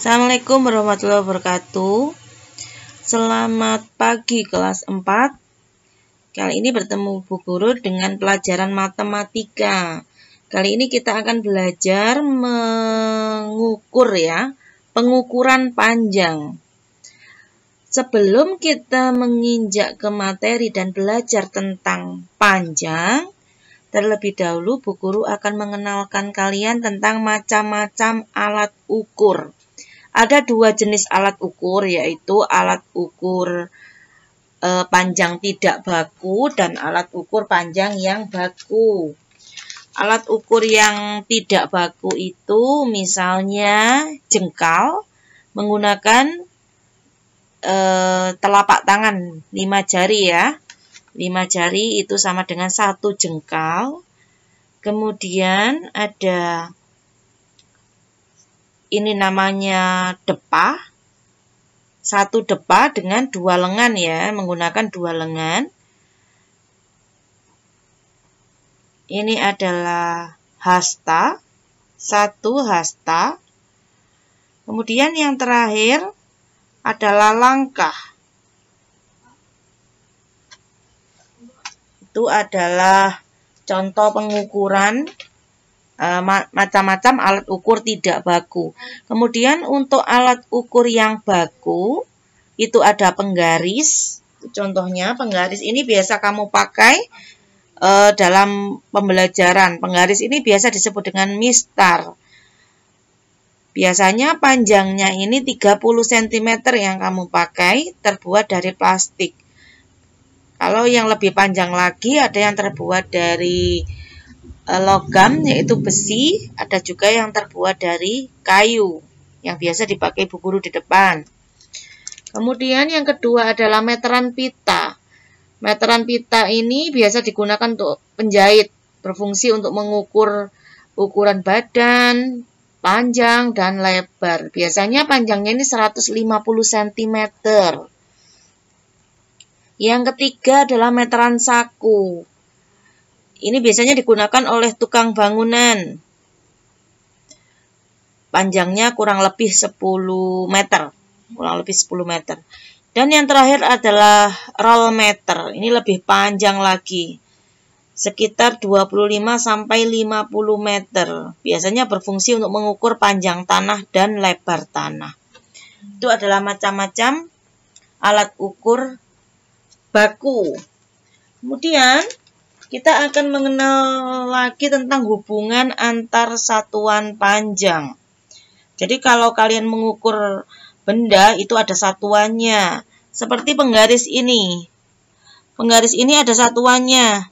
Assalamualaikum warahmatullahi wabarakatuh. Selamat pagi kelas 4. Kali ini bertemu Bu Guru dengan pelajaran matematika. Kali ini kita akan belajar mengukur pengukuran panjang. Sebelum kita menginjak ke materi dan belajar tentang panjang, terlebih dahulu Bu Guru akan mengenalkan kalian tentang macam-macam alat ukur. Ada dua jenis alat ukur, yaitu alat ukur panjang tidak baku dan alat ukur panjang yang baku. Alat ukur yang tidak baku itu misalnya jengkal menggunakan telapak tangan 5 jari ya. 5 jari itu sama dengan 1 jengkal. Kemudian ada ini namanya depa. 1 depa dengan 2 lengan ya, menggunakan 2 lengan. Ini adalah hasta, 1 hasta. Kemudian yang terakhir adalah langkah. Itu adalah contoh pengukuran macam-macam alat ukur tidak baku. Kemudian untuk alat ukur yang baku itu ada penggaris. Contohnya penggaris ini biasa kamu pakai dalam pembelajaran. Penggaris ini biasa disebut dengan mistar. Biasanya panjangnya ini 30 cm yang kamu pakai, terbuat dari plastik. Kalau yang lebih panjang lagi ada yang terbuat dari logam, yaitu besi. Ada juga yang terbuat dari kayu yang biasa dipakai Bu Guru di depan. Kemudian yang kedua adalah meteran pita. Meteran pita ini biasa digunakan untuk penjahit, berfungsi untuk mengukur ukuran badan, panjang dan lebar. Biasanya panjangnya ini 150 cm. Yang ketiga adalah meteran saku. Ini biasanya digunakan oleh tukang bangunan. Panjangnya kurang lebih 10 meter. Dan yang terakhir adalah roll meter. Ini lebih panjang lagi. Sekitar 25 sampai 50 meter. Biasanya berfungsi untuk mengukur panjang tanah dan lebar tanah. Itu adalah macam-macam alat ukur baku. Kemudian kita akan mengenal lagi tentang hubungan antar satuan panjang. Jadi kalau kalian mengukur benda itu ada satuannya. Seperti penggaris ini. Penggaris ini ada satuannya.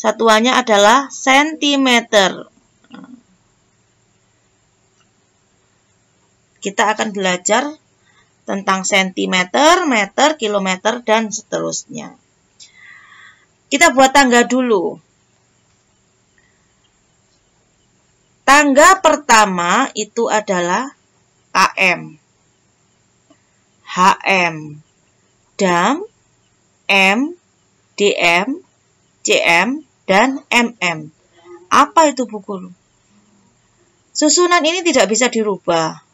Satuannya adalah sentimeter. Kita akan belajar tentang sentimeter, meter, kilometer, dan seterusnya. Kita buat tangga dulu. Tangga pertama itu adalah km, hm, dam, m, dm, cm, dan mm. Apa itu Bu Guru? Susunan ini tidak bisa dirubah.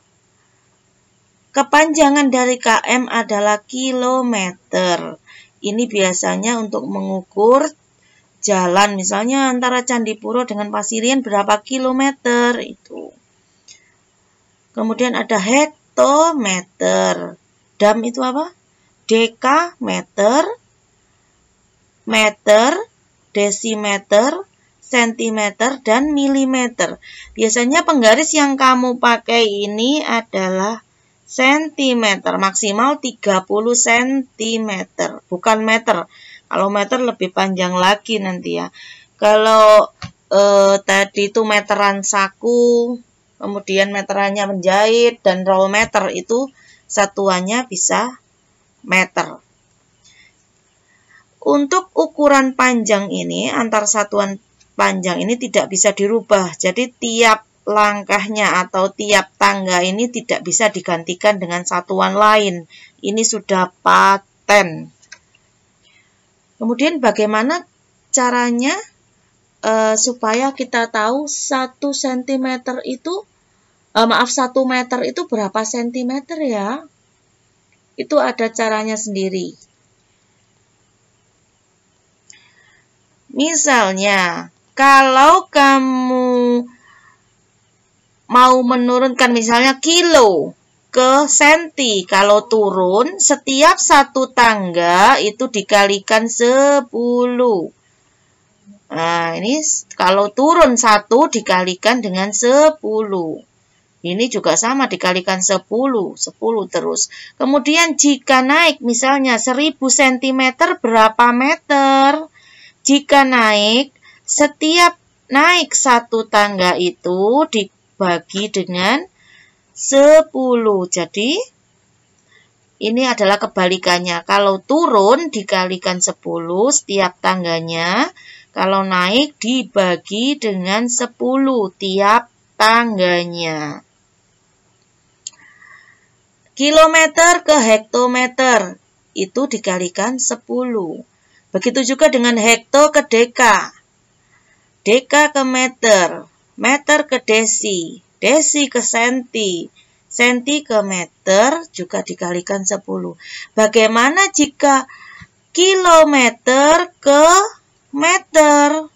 Kepanjangan dari km adalah kilometer. Ini biasanya untuk mengukur jalan, misalnya antara Candipuro dengan Pasirian berapa kilometer itu. Kemudian ada hektometer. Dam itu apa? Dekameter, meter, desimeter, sentimeter, dan milimeter. Biasanya penggaris yang kamu pakai ini adalah sentimeter, maksimal 30 cm, bukan meter. Kalau meter lebih panjang lagi nanti ya. Kalau tadi itu meteran saku, kemudian meterannya menjahit, dan roll meter itu satuannya bisa meter. Untuk ukuran panjang ini, antar satuan panjang ini tidak bisa dirubah. Jadi tiap langkahnya atau tiap tangga ini tidak bisa digantikan dengan satuan lain. Ini sudah paten. Kemudian bagaimana caranya supaya kita tahu 1 cm itu Maaf, 1 meter itu berapa sentimeter ya? Itu ada caranya sendiri. Misalnya, kalau kamu mau menurunkan misalnya kilo ke senti, kalau turun setiap 1 tangga itu dikalikan 10. Nah, ini kalau turun 1 dikalikan dengan 10. Ini juga sama, dikalikan 10 terus. Kemudian jika naik misalnya 1000 cm berapa meter? Jika naik, setiap naik 1 tangga itu dibagi dengan 10. Jadi, ini adalah kebalikannya. Kalau turun dikalikan 10 setiap tangganya. Kalau naik dibagi dengan 10 tiap tangganya. Kilometer ke hektometer itu dikalikan 10. Begitu juga dengan hekto ke deka. Deka ke meter. Meter ke desi. Desi ke senti. Senti ke meter juga dikalikan 10. Bagaimana jika kilometer ke meter?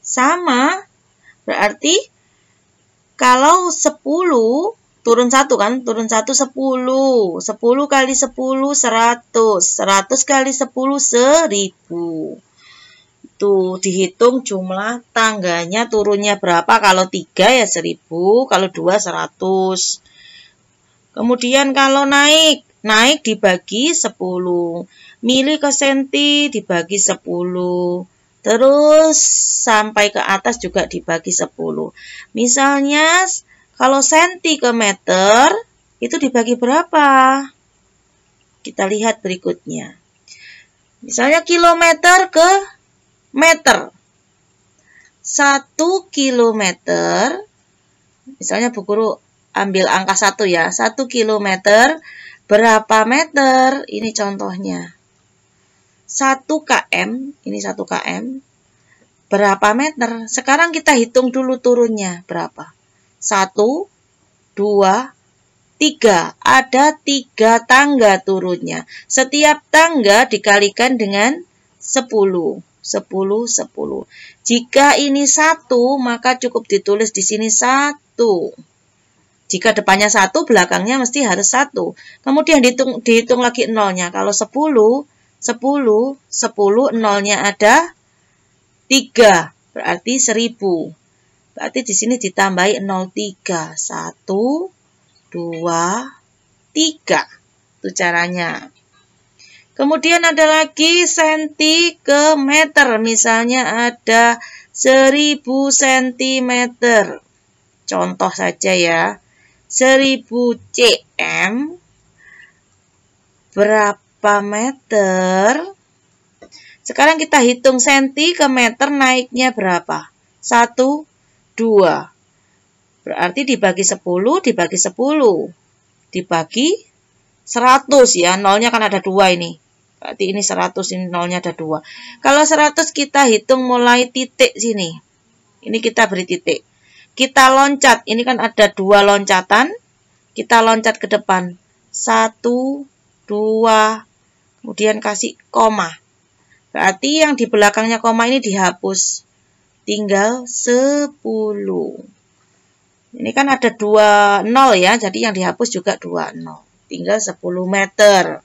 Sama. Berarti kalau 10 turun 1 kan, turun 1 10. 10 kali 10 100. 100 kali 10 1000. Itu dihitung jumlah tangganya turunnya berapa. Kalau 3 ya 1000, kalau 2 100. Kemudian kalau naik dibagi 10. Mili ke senti dibagi 10. Terus sampai ke atas juga dibagi 10. Misalnya kalau senti ke meter, itu dibagi berapa? Kita lihat berikutnya. Misalnya kilometer ke meter. 1 kilometer, misalnya Bu Guru ambil angka 1 ya. 1 kilometer berapa meter? Ini contohnya. 1 km, ini 1 km. Berapa meter? Sekarang kita hitung dulu turunnya berapa. 1, 2, 3. Ada 3 tangga turunnya. Setiap tangga dikalikan dengan 10. 10, 10. Jika ini 1, maka cukup ditulis di sini 1. Jika depannya 1, belakangnya mesti harus 1. Kemudian dihitung lagi nolnya. Kalau 10, 10, nolnya ada 3. Berarti 1000. Berarti di sini ditambahi 03. 1, 2, 3. Itu caranya. Kemudian ada lagi senti ke meter. Misalnya ada 1000 cm. Contoh saja ya. 1000 cm berapa meter? Sekarang kita hitung senti ke meter naiknya berapa? 1, 2. Berarti dibagi 10, dibagi 10. Dibagi 100 ya. Nolnya kan ada 2 ini. Berarti ini 100, ini nolnya ada 2. Kalau 100 kita hitung mulai titik sini. Ini kita beri titik. Kita loncat. Ini kan ada 2 loncatan. Kita loncat ke depan. 1, 2. Kemudian kasih koma. Berarti yang di belakangnya koma ini dihapus. Tinggal 10. Ini kan ada 2 nol ya, jadi yang dihapus juga 2 nol. Tinggal 10 meter.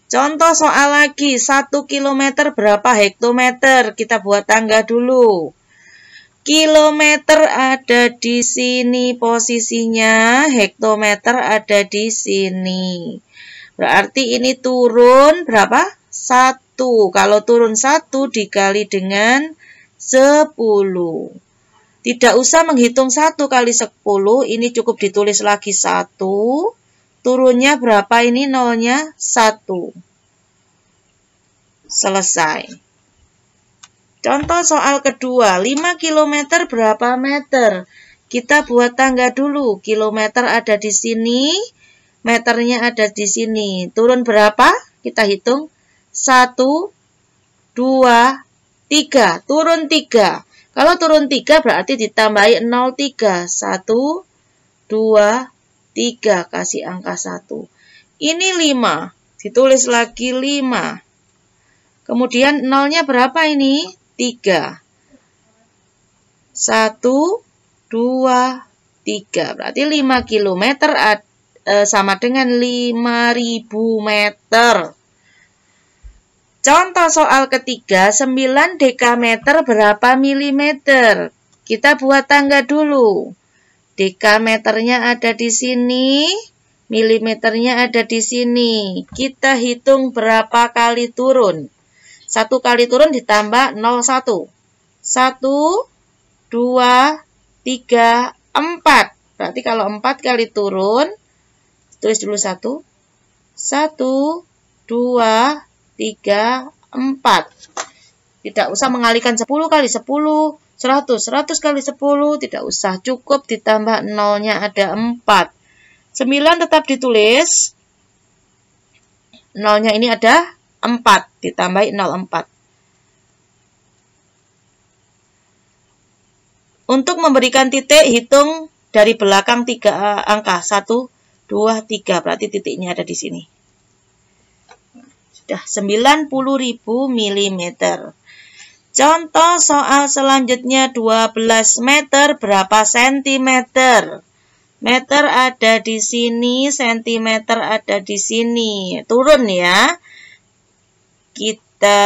Contoh soal lagi, 1 kilometer berapa hektometer? Kita buat tangga dulu. Kilometer ada di sini posisinya, hektometer ada di sini. Berarti ini turun berapa? 1. Kalau turun 1 dikali dengan 10. Tidak usah menghitung 1 kali 10, ini cukup ditulis lagi 1. Turunnya berapa ini nolnya? 1. Selesai. Contoh soal kedua, 5 km berapa meter? Kita buat tangga dulu. Kilometer ada di sini, meternya ada di sini. Turun berapa? Kita hitung. 1, 2, 3. Turun 3. Kalau turun 3 berarti ditambahi 0,3. 1, 2, 3. Kasih angka 1. Ini 5. Ditulis lagi 5. Kemudian 0-nya berapa ini? 3. 1, 2, 3. Berarti 5 km sama dengan 5.000 meter. Contoh soal ketiga, 9 dekameter berapa milimeter? Kita buat tangga dulu. Dekameternya ada di sini, milimeternya ada di sini. Kita hitung berapa kali turun. 1 kali turun ditambah 0,1. 1, 2, 3, 4. Berarti kalau 4 kali turun, tulis dulu 1. 1, 2, 3, 4. Tidak usah mengalikan 10 kali 10, 100. 100 kali 10, tidak usah. Cukup ditambah 0-nya ada 4. 9 tetap ditulis. 0-nya ini ada 4. Ditambahi 0, 4. Untuk memberikan titik, hitung dari belakang 3 angka. 1, 2, 3. Berarti titiknya ada di sini. Sudah 90.000 mm. Contoh soal selanjutnya 12 meter berapa sentimeter? Meter ada di sini, sentimeter ada di sini. Turun ya. Kita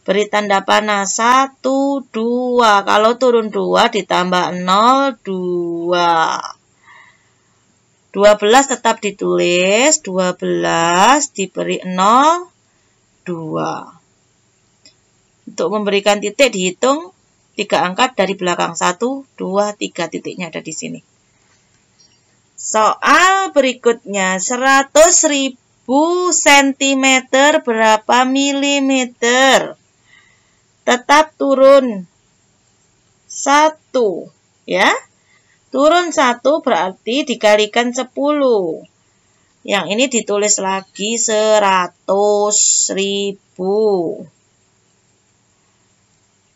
beri tanda panah 1, 2. Kalau turun 2 ditambah 0, 2. 12 tetap ditulis, 12 diberi 0, 2. Untuk memberikan titik dihitung 3 angka dari belakang. 1, 2, 3, titiknya ada di sini. Soal berikutnya, 100.000 cm berapa milimeter? Tetap turun 1, ya. Turun 1 berarti dikalikan 10. Yang ini ditulis lagi 100.000.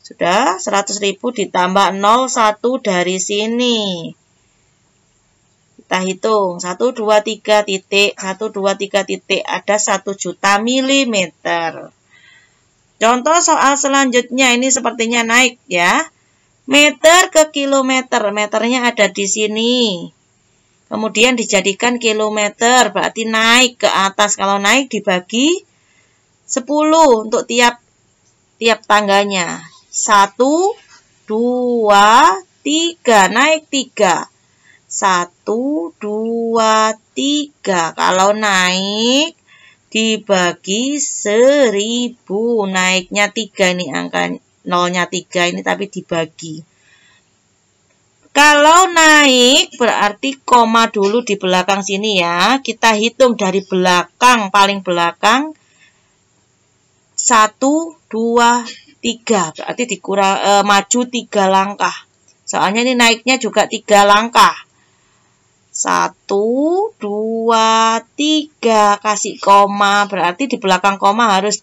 Sudah, 100.000 ditambah 0,1 dari sini. Kita hitung. 1, 2, 3 titik. 1, 2, 3 titik. Ada 1 juta milimeter. Contoh soal selanjutnya ini sepertinya naik ya. Meter ke kilometer, meternya ada di sini. Kemudian dijadikan kilometer, berarti naik ke atas. Kalau naik dibagi 10 untuk tiap tangganya. 1, 2, 3, naik 3. 1, 2, 3. Kalau naik dibagi 1000, naiknya 3 ini angka. 0-nya 3 ini tapi dibagi. Kalau naik berarti koma dulu di belakang sini ya. Kita hitung dari belakang, paling belakang. 1, 2, 3. Berarti dikurang maju 3 langkah. Soalnya ini naiknya juga 3 langkah. 1, 2, 3. Kasih koma. Berarti di belakang koma harus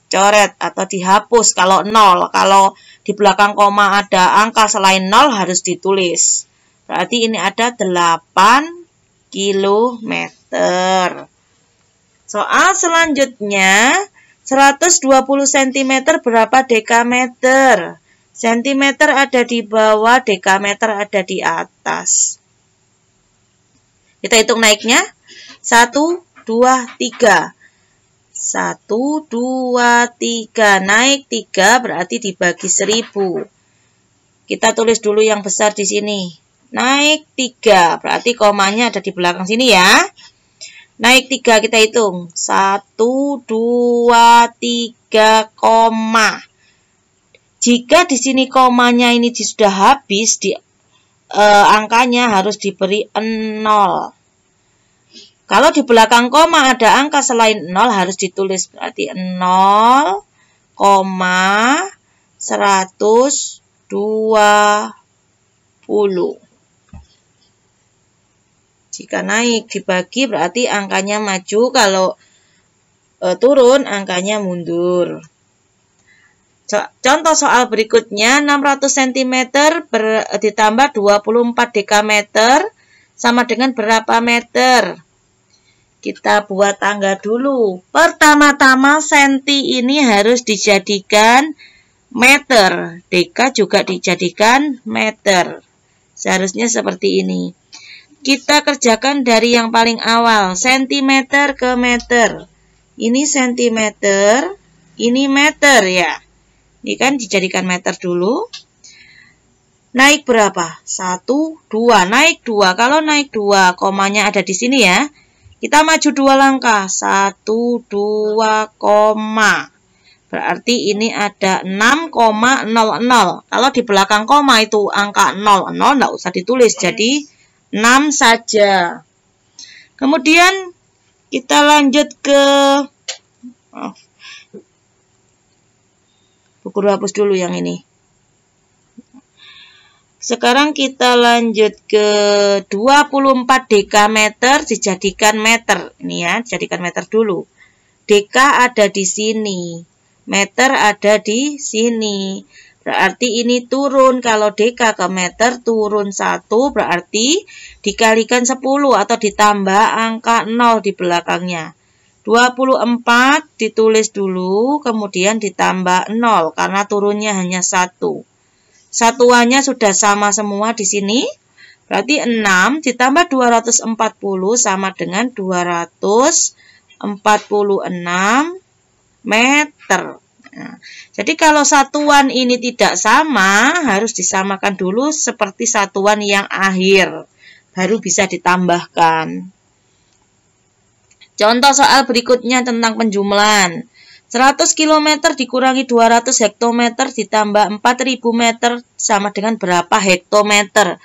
coret atau dihapus kalau 0. Kalau di belakang koma ada angka selain 0 harus ditulis. Berarti ini ada 8 km. Soal selanjutnya 120 cm berapa dekameter? Sentimeter ada di bawah, dekameter ada di atas. Kita hitung naiknya. 1, 2, 3. 1, 2, 3. Naik 3 berarti dibagi 1000. Kita tulis dulu yang besar di sini. Naik 3. Berarti komanya ada di belakang sini ya. Naik 3 kita hitung. 1, 2, 3, koma. Jika di sini komanya ini sudah habis, angkanya harus diberi 0. Kalau di belakang koma ada angka selain 0 harus ditulis. Berarti 0, 120. Jika naik dibagi berarti angkanya maju. Kalau turun angkanya mundur. Contoh soal berikutnya, 600 cm ditambah 24 dekameter sama dengan berapa meter? Kita buat tangga dulu. Pertama-tama senti ini harus dijadikan meter. Deka juga dijadikan meter. Seharusnya seperti ini. Kita kerjakan dari yang paling awal. Sentimeter ke meter. Ini sentimeter, ini meter ya. Ini kan dijadikan meter dulu. Naik berapa? 1, 2. Naik 2. Kalau naik 2, komanya ada di sini ya. Kita maju 2 langkah. 1, 2, koma. Berarti ini ada 6,00. Kalau di belakang koma itu angka 00, enggak usah ditulis. Jadi 6 saja. Kemudian kita lanjut ke... Bu guru hapus dulu yang ini. Sekarang kita lanjut ke 24 dekameter dijadikan meter. Ini ya, dijadikan meter dulu. Deka ada di sini. Meter ada di sini. Berarti ini turun. Kalau deka ke meter turun 1, berarti dikalikan 10 atau ditambah angka 0 di belakangnya. 24 ditulis dulu, kemudian ditambah 0 karena turunnya hanya 1. Satuannya sudah sama semua di sini. Berarti 6 ditambah 240 sama dengan 246 meter. Nah, jadi kalau satuan ini tidak sama, harus disamakan dulu seperti satuan yang akhir. Baru bisa ditambahkan. Contoh soal berikutnya tentang penjumlahan. 100 km dikurangi 200 hektometer ditambah 4000 meter sama dengan berapa hektometer?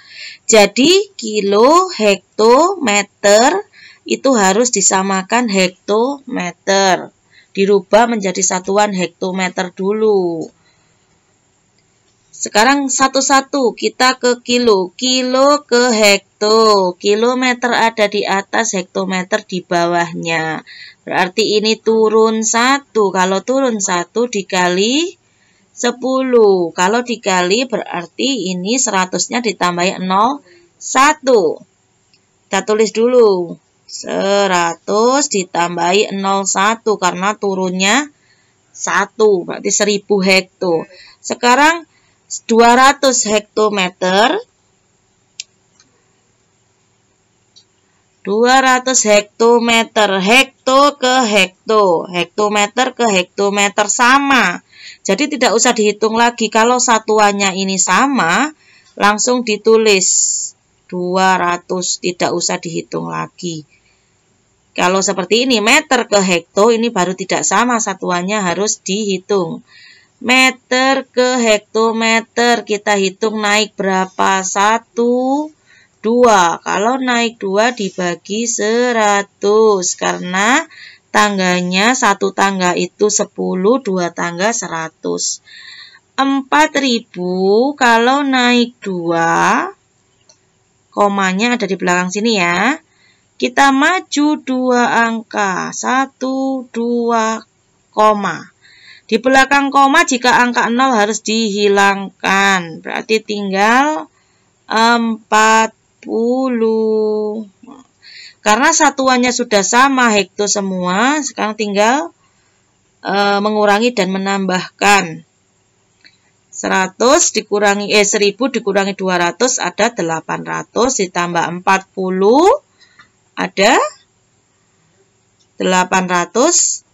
Jadi kilo hektometer itu harus disamakan hektometer. Dirubah menjadi satuan hektometer dulu. Sekarang satu-satu kita ke kilo. Kilo ke hekto. Kilometer ada di atas, hektometer di bawahnya. Berarti ini turun 1. Kalau turun 1 dikali 10. Kalau dikali berarti ini 100-nya ditambahi 0, 1. Kita tulis dulu. 100 ditambahi 0,1 karena turunnya 1. Berarti 1000 hekto. Sekarang 200 hektometer. 200 hektometer. Hekto ke hekto. Hektometer ke hektometer sama. Jadi tidak usah dihitung lagi. Kalau satuannya ini sama, langsung ditulis 200. Tidak usah dihitung lagi. Kalau seperti ini, meter ke hekto, ini baru tidak sama. Satuannya harus dihitung. Meter ke hektometer, kita hitung naik berapa? 1, 2. Kalau naik 2 dibagi 100. Karena tangganya, satu tangga itu 10, 2 tangga 100. 4000 kalau naik 2, komanya ada di belakang sini ya. Kita maju 2 angka, 1, 2, koma. Di belakang koma jika angka 0 harus dihilangkan. Berarti tinggal 40. Karena satuannya sudah sama, hekto semua, sekarang tinggal mengurangi dan menambahkan. 1000 dikurangi 200 ada 800 ditambah 40 ada 840.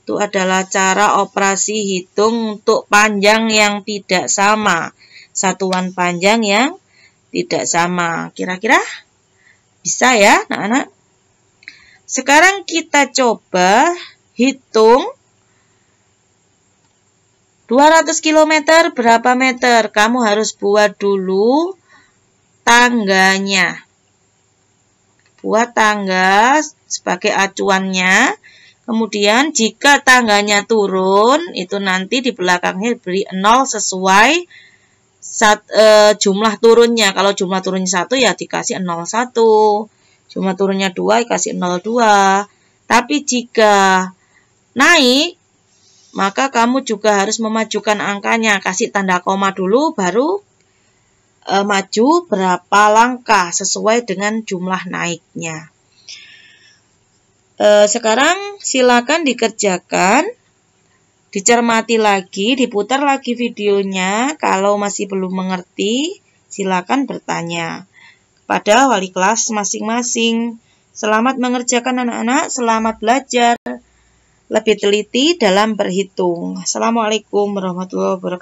Itu adalah cara operasi hitung untuk panjang yang tidak sama. Satuan panjang yang tidak sama. Kira-kira bisa ya, anak-anak? Sekarang kita coba hitung 200 km berapa meter? Kamu harus buat dulu tangganya. Buat tangga sebagai acuannya. Kemudian jika tangganya turun, itu nanti di belakangnya diberi 0 sesuai jumlah turunnya. Kalau jumlah turunnya 1 ya dikasih 01. Jumlah turunnya 2 dikasih 02. Tapi jika naik, maka kamu juga harus memajukan angkanya. Kasih tanda koma dulu, baru maju berapa langkah sesuai dengan jumlah naiknya. Sekarang silakan dikerjakan, dicermati lagi, diputar lagi videonya. Kalau masih belum mengerti, silakan bertanya kepada wali kelas masing-masing. Selamat mengerjakan anak-anak, selamat belajar, lebih teliti dalam berhitung. Assalamualaikum warahmatullahi wabarakatuh.